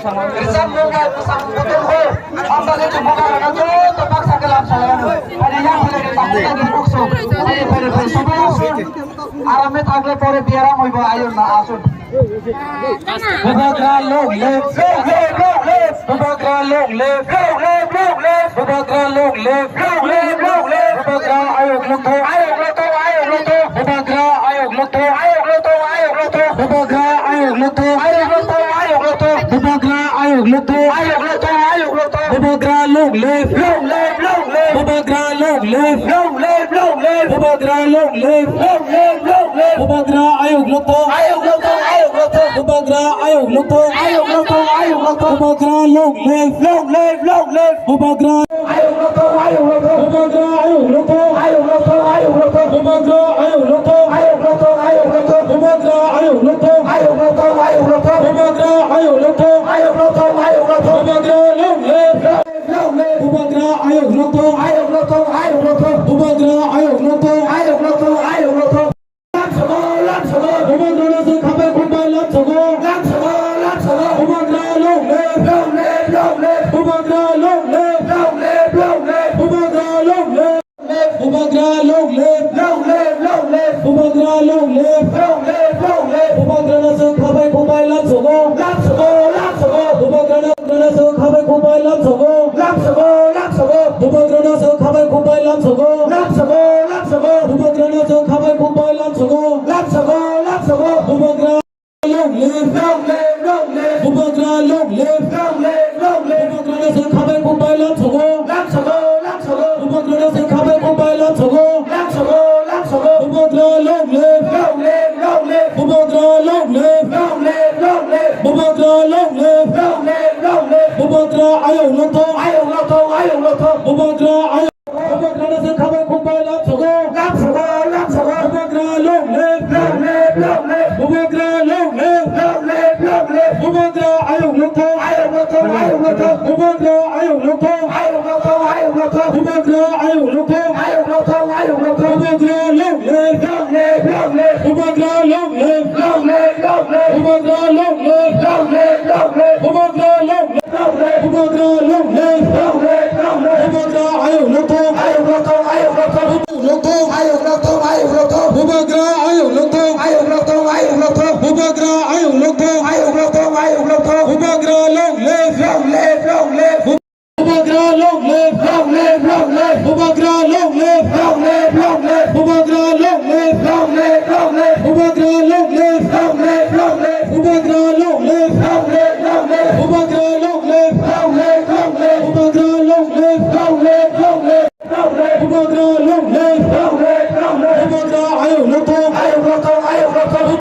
Rizal moga bersama betul ho. Amba itu moga raga terpaksa kelam salayan. Ada yang boleh ditampilkan di bukso. Ada pada sampai asun. Arame থাকলে পরে বিয়ারাম হইব আয়ুর না আসুন Bubagra long live Bubagra long live Bubagra long live Bubagra ayok luto Bubagra ayok luto Bubagra ayok luto Bubagra ayok luto Bubagra long live Bubagra long live Bubagra long live Bubagra ayok luto Bubagra ayok luto Bubagra long live Bubagra ayok luto Bubagra ayok luto Bubagra ayok luto Bubagra ayok luto Bubagra ayok luto Bubagra long live Bubagra ayok luto Bubagra ayok luto Bubagra nase khabe kumbai lam sogo Bubagra long live Bubagra long live Bubagra long live Bubagra long live Bubagra long live Bubagra nase khabe kumbai lam sogo Bubagra nase khabe kumbai lam sogo Bubagra nase khabe kumbai lam sogo Bubagra nase khabe kumbai lam sogo Bubagra long live Bubagra long live Bubagra nase khabe kumbai lam sogo Bubagra nase khabe kumbai lam sogo Bubagra long live Bubagra long live Bubagra long live Bubagra ayok luto Bubagra ayok Bubagra nase khabe kumbai lam sogo Bubagra long live Bubagra long live Bubagra ayok luto Bubagra ayok luto Bubagra ayok luto Bubagra long live Bubagra long live Bubagra long live Bubagra long live Bubagra long live Bubagra ayok luto Bubagra ayok luto Bubagra ayok luto Bubagra long live Bubagra long live Bubagra long live Bubagra long live Bubagra long live Bubagra long live